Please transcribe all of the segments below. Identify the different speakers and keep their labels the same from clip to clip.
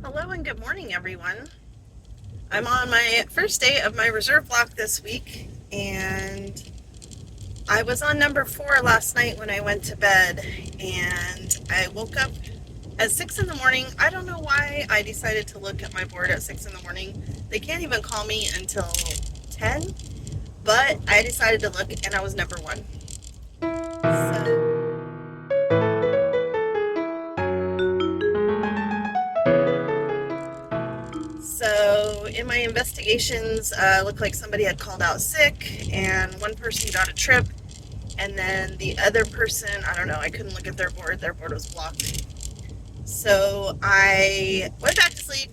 Speaker 1: Hello and good morning, everyone. I'm on my first day of my reserve block this week, and I was on number 4 last night when I went to bed, and I woke up at 6 in the morning. I don't know why I decided to look at my board at 6 in the morning. They can't even call me until 10, but I decided to look, and I was number 1. So in my investigations, looked like somebody had called out sick, and one person got a trip, and then the other person, I don't know, I couldn't look at their board. Their board was blocked. So I went back to sleep,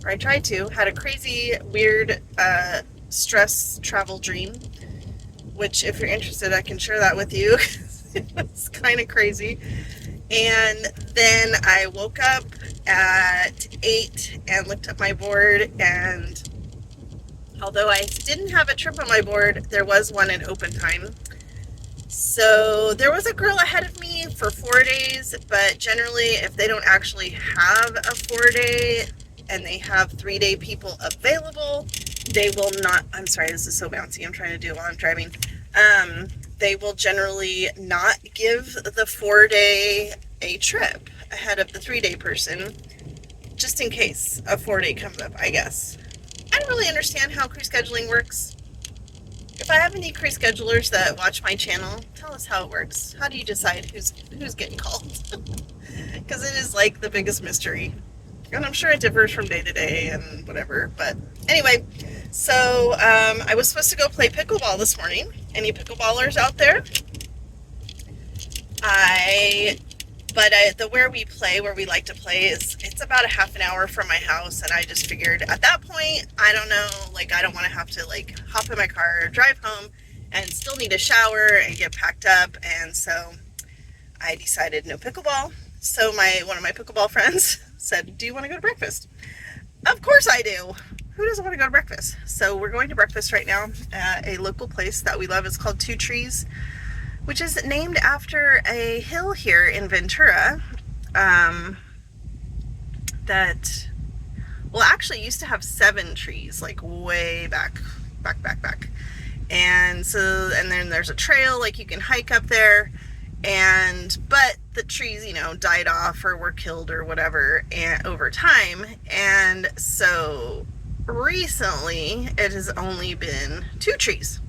Speaker 1: or I tried to, had a crazy, weird, stress travel dream, which if you're interested, I can share that with you. It's kind of crazy. And then I woke up at 8 and looked at my board, and although I didn't have a trip on my board, there was one in open time. So there was a girl ahead of me for 4 days, but generally if they don't actually have a 4-day and they have 3-day people available, they will not, I'm sorry, this is so bouncy, I'm trying to do it while I'm driving. They will generally not give the 4-day a trip ahead of the 3-day person, just in case a 4-day comes up, I guess. I don't really understand how crew scheduling works. If I have any crew schedulers that watch my channel, tell us how it works. How do you decide who's getting called? Because it is like the biggest mystery. And I'm sure it differs from day to day and whatever. But anyway, so I was supposed to go play pickleball this morning. Any pickleballers out there? But where we like to play it's about a half an hour from my house, and I just figured at that point, I don't know, like I don't want to have to like hop in my car, drive home, and still need a shower and get packed up, and so I decided no pickleball. So one of my pickleball friends said, "Do you want to go to breakfast?" Of course I do. Who doesn't want to go to breakfast? So we're going to breakfast right now at a local place that we love. It's called Two Trees, which is named after a hill here in Ventura that, well, actually used to have 7 trees, like way back. And so, and then there's a trail, like you can hike up there, but the trees, died off or were killed or whatever over time. And so recently it has only been 2 trees.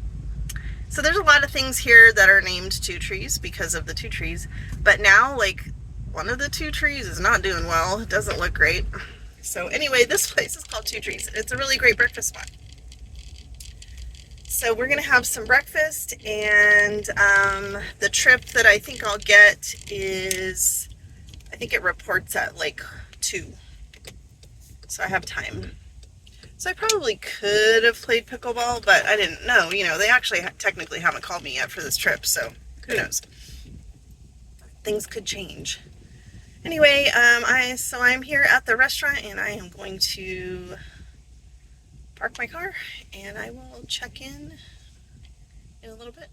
Speaker 1: So there's a lot of things here that are named Two Trees because of the 2 trees. But now, like, one of the 2 trees is not doing well. It doesn't look great. So anyway, this place is called Two Trees. It's a really great breakfast spot. So we're going to have some breakfast, and the trip that I think I'll get is, I think it reports at like 2. So I have time. So I probably could have played pickleball, but I didn't know. They actually technically haven't called me yet for this trip, so who knows? Things could change. Anyway, I'm here at the restaurant, and I am going to park my car, and I will check in a little bit.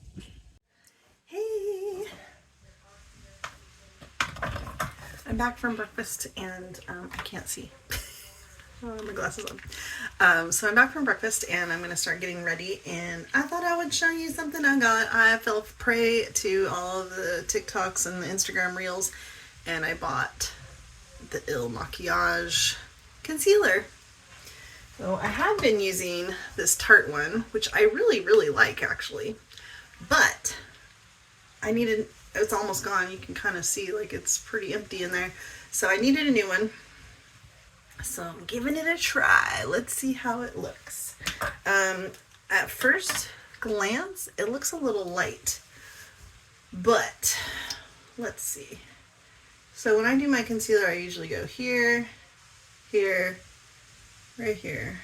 Speaker 1: Hey! I'm back from breakfast, and I can't see. My glasses on. So I'm back from breakfast, and I'm going to start getting ready, and I thought I would show you something I got. I fell prey to all of the TikToks and the Instagram reels, and I bought the Il Maquillage concealer. So I have been using this Tarte one, which I really, really like actually, but it's almost gone. You can kind of see like it's pretty empty in there. So I needed a new one. So I'm giving it a try. Let's see how it looks. At first glance, it looks a little light, but let's see. So when I do my concealer, I usually go here, here, right here.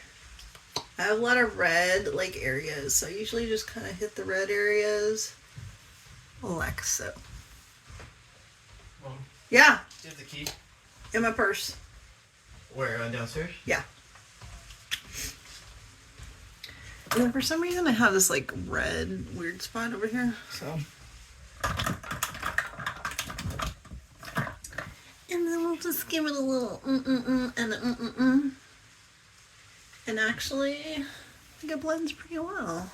Speaker 1: I have a lot of red like areas, so I usually just kind of hit the red areas like so.
Speaker 2: Mom,
Speaker 1: Yeah.
Speaker 2: do you have the key?
Speaker 1: In my purse.
Speaker 2: Where, downstairs?
Speaker 1: Yeah. And for some reason I have this like red weird spot over here, so. And then we'll just give it a little and a And actually, I think it blends pretty well.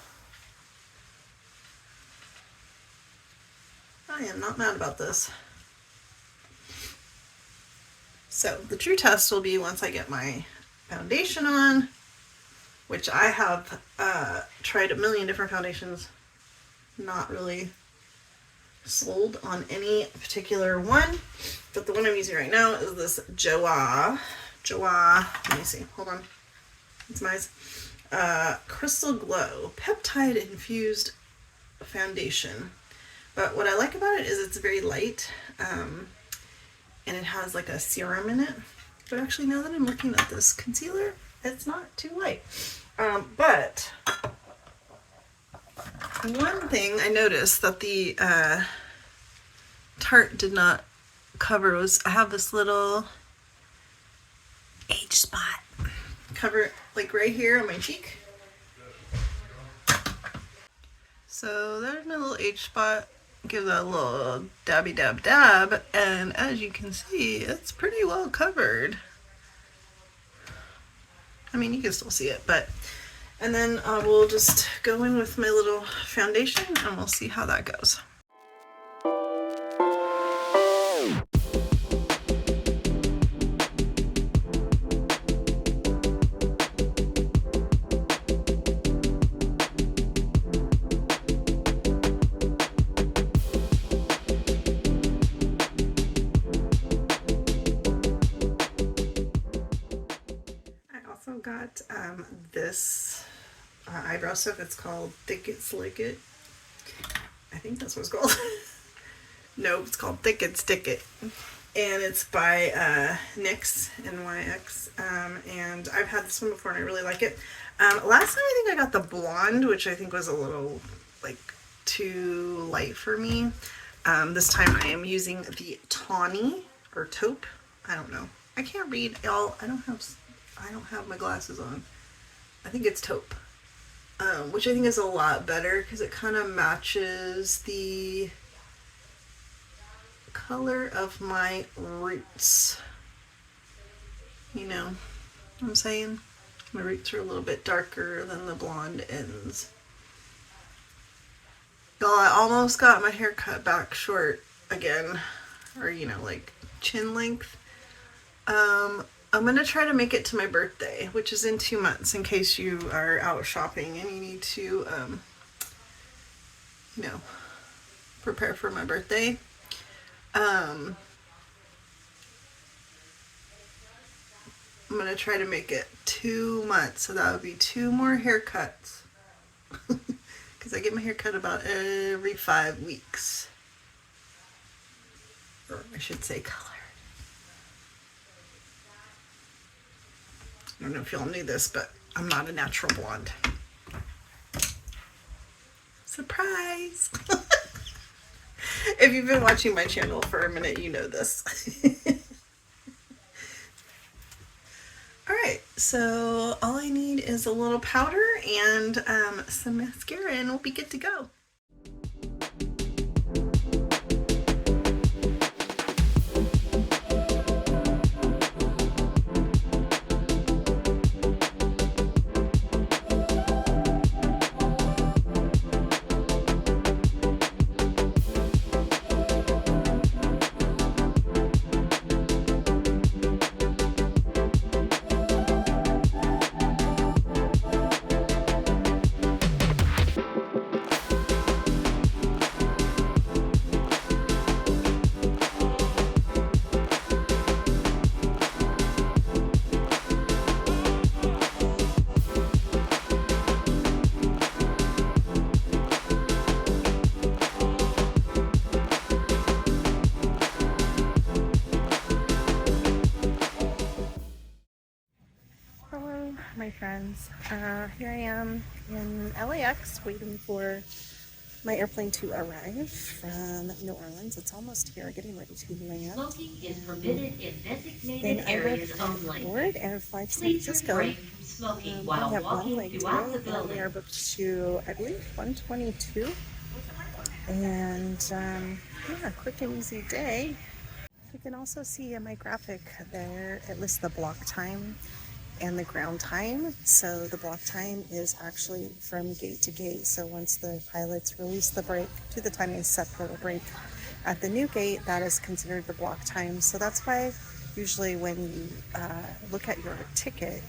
Speaker 1: I am not mad about this. So the true test will be once I get my foundation on, which I have tried a million different foundations, not really sold on any particular one, but the one I'm using right now is this Joa, let me see, hold on, it's my Crystal Glow Peptide Infused Foundation. But what I like about it is it's very light, and it has like a serum in it. But actually, now that I'm looking at this concealer, it's not too light. But one thing I noticed that the Tarte did not cover was I have this little age spot. Cover like right here on my cheek. So there's my little age spot. Give that a little dabby dab dab, and as you can see, it's pretty well covered. I mean, you can still see it, but and then we'll just go in with my little foundation and we'll see how that goes. Got this eyebrow stuff. It's called Thick It Slick It. I think that's what it's called. No, it's called Thick It Stick It, and it's by NYX, NYX. And I've had this one before and I really like it. Last time I think I got the blonde, which I think was a little like too light for me. This time I am using the tawny or taupe. I don't know. I can't read all. I don't have my glasses on. I think it's taupe, which I think is a lot better because it kind of matches the color of my roots. You know what I'm saying? My roots are a little bit darker than the blonde ends. Y'all, I almost got my hair cut back short again, or you know, like chin length. I'm going to try to make it to my birthday, which is in 2 months, in case you are out shopping and you need to, you know, prepare for my birthday. I'm going to try to make it 2 months, so that would be 2 more haircuts. Because I get my hair cut about every 5 weeks. Or I should say color. I don't know if y'all knew this, but I'm not a natural blonde. Surprise! If you've been watching my channel for a minute, you know this. Alright, so all I need is a little powder and some mascara and we'll be good to go. My friends, here I am in LAX waiting for my airplane to arrive from New Orleans. It's almost here, getting ready to land.
Speaker 3: Smoking is permitted in designated
Speaker 1: Then I
Speaker 3: areas
Speaker 1: will
Speaker 3: only.
Speaker 1: board and fly to San
Speaker 3: Please
Speaker 1: Francisco.
Speaker 3: refrain from smoking
Speaker 1: We
Speaker 3: while
Speaker 1: have one
Speaker 3: walking
Speaker 1: leg
Speaker 3: throughout
Speaker 1: to
Speaker 3: the
Speaker 1: go, and we
Speaker 3: building.
Speaker 1: are booked to, I believe, 122. And yeah, quick and easy day. You can also see in my graphic there, it lists the block time and the ground time. So the block time is actually from gate to gate. So once the pilots release the brake to the time they set the brake at the new gate, that is considered the block time. So that's why usually when you look at your ticket,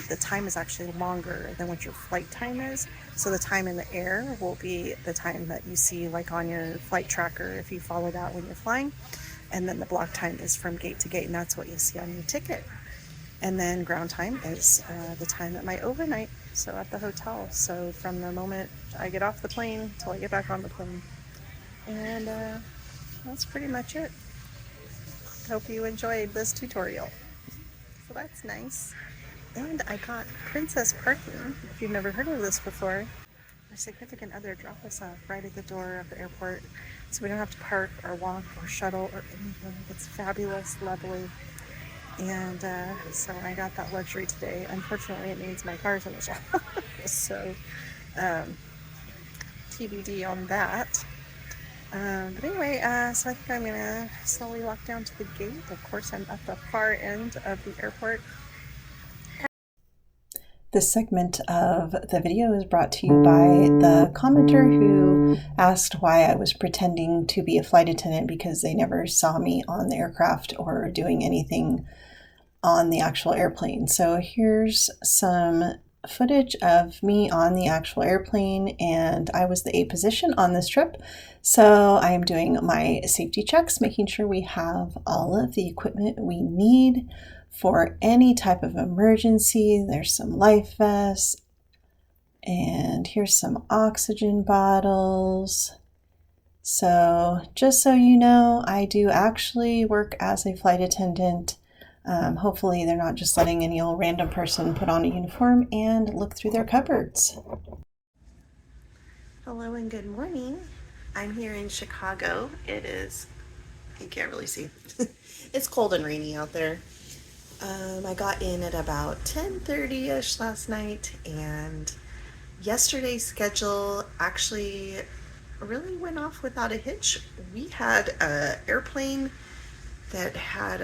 Speaker 1: the time is actually longer than what your flight time is. So the time in the air will be the time that you see like on your flight tracker if you follow that when you're flying. And then the block time is from gate to gate, and that's what you see on your ticket. And then ground time is the time at my overnight, so at the hotel. So from the moment I get off the plane till I get back on the plane. And that's pretty much it. Hope you enjoyed this tutorial. So that's nice. And I got princess parking. If you've never heard of this before, my significant other dropped us off right at the door of the airport, so we don't have to park or walk or shuttle or anything. It's fabulous, lovely. And so I got that luxury today. Unfortunately, it means my car's in the shop. So TBD on that. But anyway, so I think I'm gonna slowly walk down to the gate. Of course, I'm at the far end of the airport. This segment of the video is brought to you by the commenter who asked why I was pretending to be a flight attendant because they never saw me on the aircraft or doing anything on the actual airplane. So here's some footage of me on the actual airplane, and I was the A position on this trip. So I am doing my safety checks, making sure we have all of the equipment we need for any type of emergency. There's some life vests, and here's some oxygen bottles. So just so you know, I do actually work as a flight attendant. Hopefully they're not just letting any old random person put on a uniform and look through their cupboards. Hello and good morning. I'm here in Chicago. It is, you can't really see. It's cold and rainy out there. I got in at about 10:30ish last night, and yesterday's schedule actually really went off without a hitch. We had an airplane that had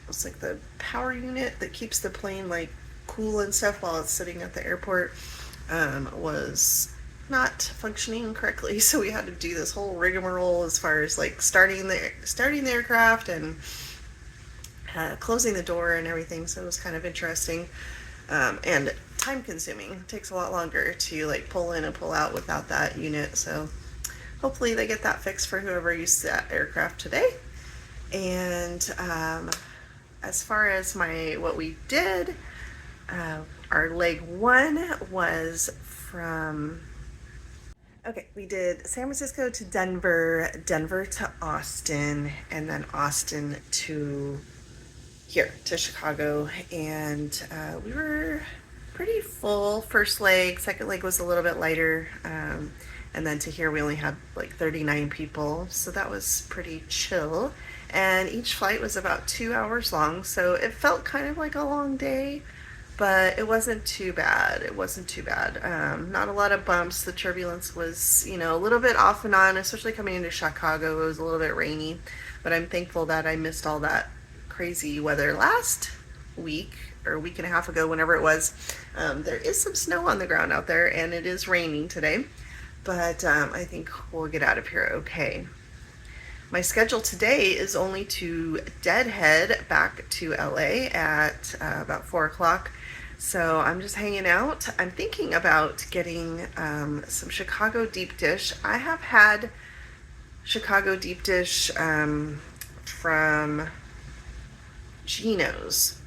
Speaker 1: it's like the power unit that keeps the plane like cool and stuff while it's sitting at the airport was not functioning correctly, so we had to do this whole rigmarole as far as like starting the aircraft and closing the door and everything. So it was kind of interesting and time consuming. It takes a lot longer to like pull in and pull out without that unit. So hopefully they get that fixed for whoever used that aircraft today. And as far as what we did, our leg one was from, we did San Francisco to Denver, Denver to Austin, and then Austin to here to Chicago. And we were pretty full first leg. Second leg was a little bit lighter, and then to here we only had like 39 people, so that was pretty chill. And each flight was about 2 hours long, so it felt kind of like a long day, but it wasn't too bad. Not a lot of bumps. The turbulence was, a little bit off and on, especially coming into Chicago. It was a little bit rainy, but I'm thankful that I missed all that crazy weather last week or a week and a half ago, whenever it was. There is some snow on the ground out there, and it is raining today, but I think we'll get out of here okay. My schedule today is only to deadhead back to LA at about 4 o'clock. So I'm just hanging out. I'm thinking about getting some Chicago deep dish. I have had Chicago deep dish from Gino's.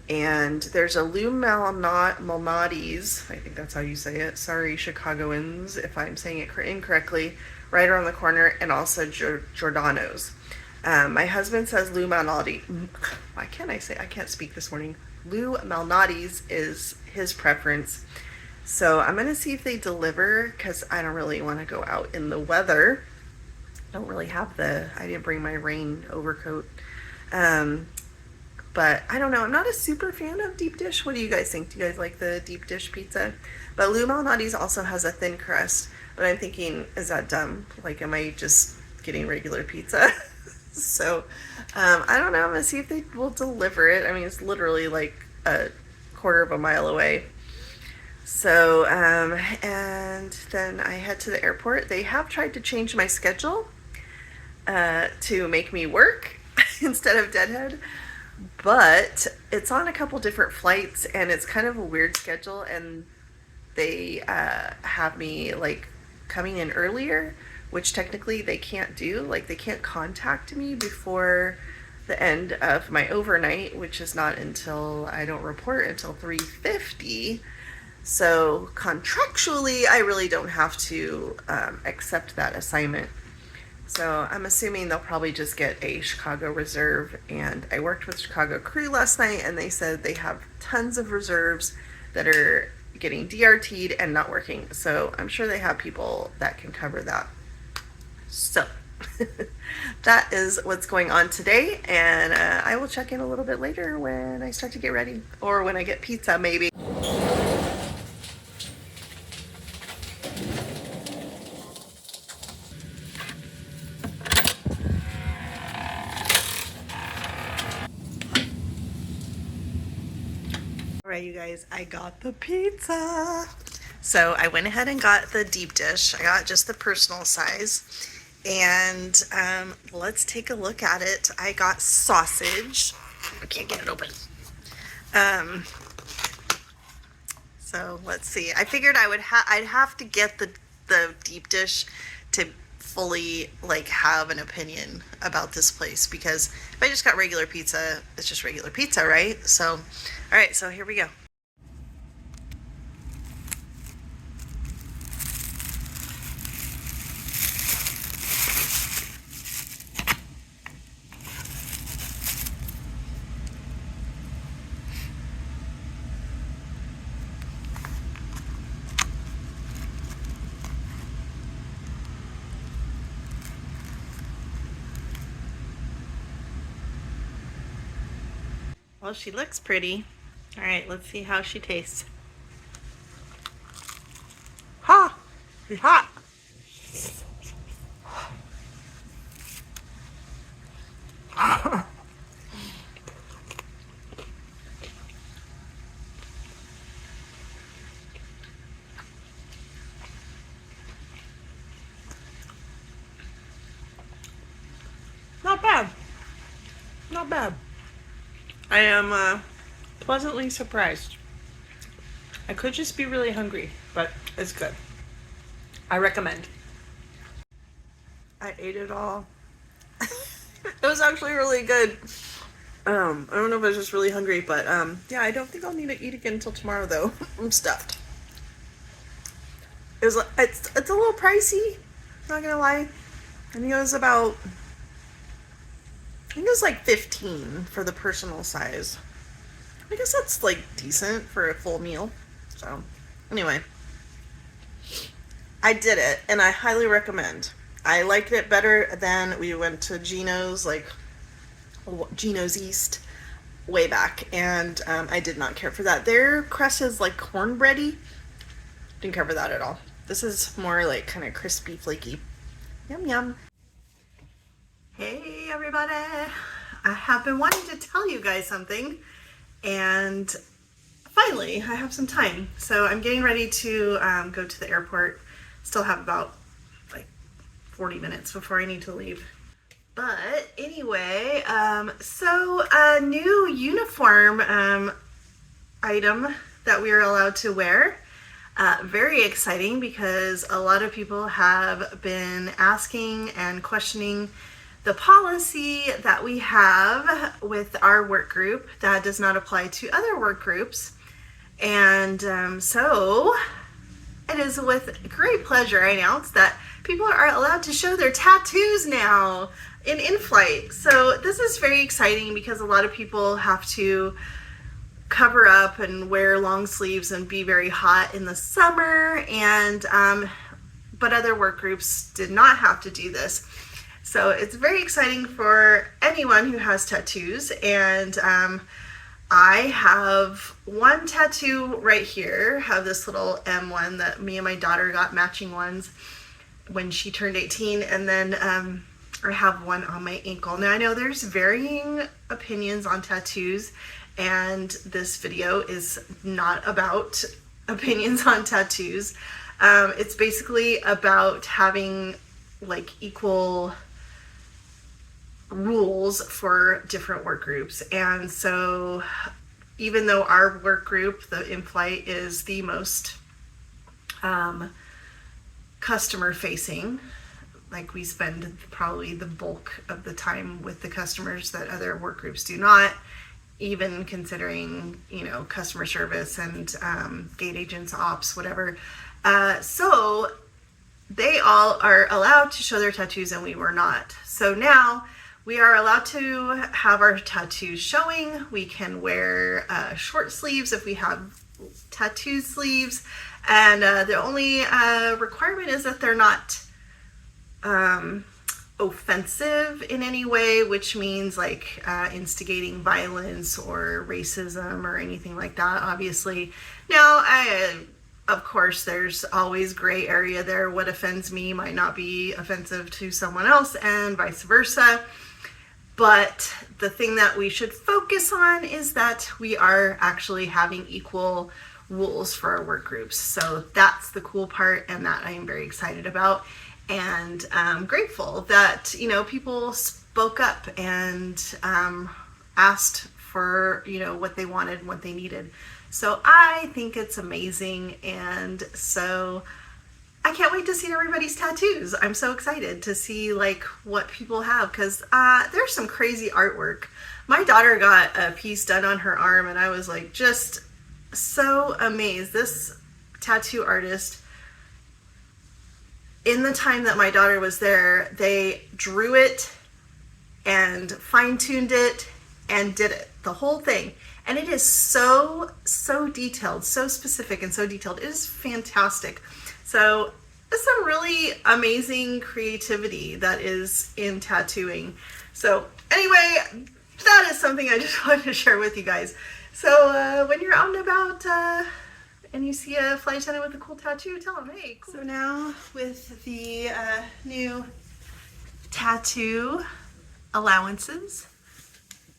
Speaker 1: And there's a Lou Malnati's, I think that's how you say it. Sorry, Chicagoans, if I'm saying it incorrectly. Right around the corner, and also Giordano's. My husband says Lou Malnati. Why can't I say? I can't speak this morning. Lou Malnati's is his preference. So I'm gonna see if they deliver, because I don't really want to go out in the weather. Don't really have I didn't bring my rain overcoat. But I don't know. I'm not a super fan of deep dish. What do you guys think? Do you guys like the deep dish pizza? But Lou Malnati's also has a thin crust. But I'm thinking, is that dumb? Like, am I just getting regular pizza? So I don't know. I'm gonna see if they will deliver it. I mean, it's literally like a quarter of a mile away. So and then I head to the airport. They have tried to change my schedule to make me work instead of deadhead, but it's on a couple different flights and it's kind of a weird schedule, and they have me like coming in earlier, which technically they can't do. Like, they can't contact me before the end of my overnight, which is not until I don't report until 3:50. So contractually I really don't have to accept that assignment. So I'm assuming they'll probably just get a Chicago reserve. And I worked with Chicago crew last night and they said they have tons of reserves that are getting DRT'd and not working. So I'm sure they have people that can cover that. So that is what's going on today. And I will check in a little bit later when I start to get ready, or when I get pizza maybe. All right, you guys, I got the pizza. So I went ahead and got the deep dish. I got just the personal size. And let's take a look at it. I got sausage. I can't get it open. So let's see. I figured I'd have to get the deep dish to fully like have an opinion about this place, because if I just got regular pizza, it's just regular pizza, right? So, all right, so here we go. Well, she looks pretty. All right, let's see how she tastes. Ha! She's hot. Not bad. Not bad. I am pleasantly surprised. I could just be really hungry, but it's good. I recommend. I ate it all. It was actually really good. I don't know if I was just really hungry, but yeah, I don't think I'll need to eat again until tomorrow though. I'm stuffed. It's a little pricey, not gonna lie. I think it was like 15 for the personal size. I guess that's like decent for a full meal. So anyway, I did it and I highly recommend. I liked it better than we went to Gino's, like Gino's East way back, and I did not care for that. Their crust is like cornbready. Didn't care for that at all. This is more like kind of crispy, flaky. Yum yum. Hey everybody, I have been wanting to tell you guys something, and finally I have some time. So I'm getting ready to go to the airport. Still have about like 40 minutes before I need to leave. But anyway, so a new uniform item that we are allowed to wear. Very exciting, because a lot of people have been asking and questioning the policy that we have with our work group that does not apply to other work groups. And so it is with great pleasure I announce that people are allowed to show their tattoos now in in-flight. So this is very exciting, because a lot of people have to cover up and wear long sleeves and be very hot in the summer, and but other work groups did not have to do this. So it's very exciting for anyone who has tattoos. And I have one tattoo right here. Have this little M one that me and my daughter got, matching ones when she turned 18. And then I have one on my ankle. Now I know there's varying opinions on tattoos, and this video is not about opinions on tattoos. It's basically about having like equal rules for different work groups. And so even though our work group, the in-flight, is the most customer facing, like we spend probably the bulk of the time with the customers that other work groups do not, even considering, you know, customer service and gate agents, ops, whatever. So they all are allowed to show their tattoos and we were not. So now we are allowed to have our tattoos showing. We can wear short sleeves if we have tattoo sleeves. And the only requirement is that they're not offensive in any way, which means like instigating violence or racism or anything like that, obviously. Now, of course, there's always gray area there. What offends me might not be offensive to someone else, and vice versa. But the thing that we should focus on is that we are actually having equal rules for our work groups. So that's the cool part, and that I am very excited about. And I'm grateful that, you know, people spoke up and asked for, you know, what they wanted and what they needed. So I think it's amazing, and so I can't wait to see everybody's tattoos. I'm so excited to see like what people have, because there's some crazy artwork. My daughter got a piece done on her arm, and I was like just so amazed. This tattoo artist, in the time that my daughter was there, they drew it and fine-tuned it and did it, the whole thing. And it is so detailed, so specific and so detailed. It is fantastic. So there's some really amazing creativity that is in tattooing. So anyway, that is something I just wanted to share with you guys. So when you're out and about and you see a flight attendant with a cool tattoo, tell them, hey, cool. So now with the new tattoo allowances,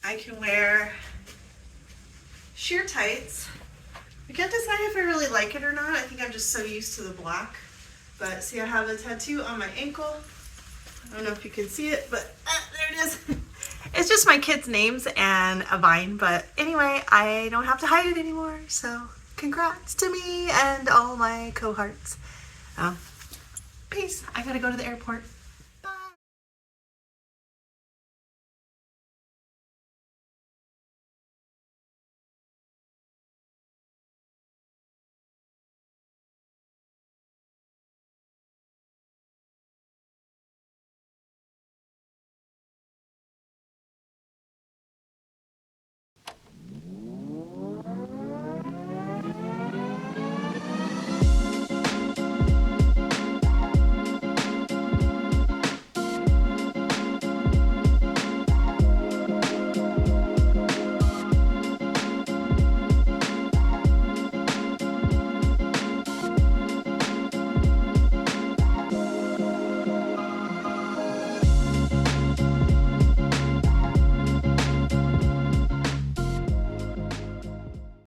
Speaker 1: I can wear sheer tights. I can't decide if I really like it or not. I think I'm just so used to the black. But see, I have a tattoo on my ankle. I don't know if you can see it, but there it is. It's just my kids' names and a vine. But anyway, I don't have to hide it anymore. So congrats to me and all my cohorts. Peace. I gotta go to the airport.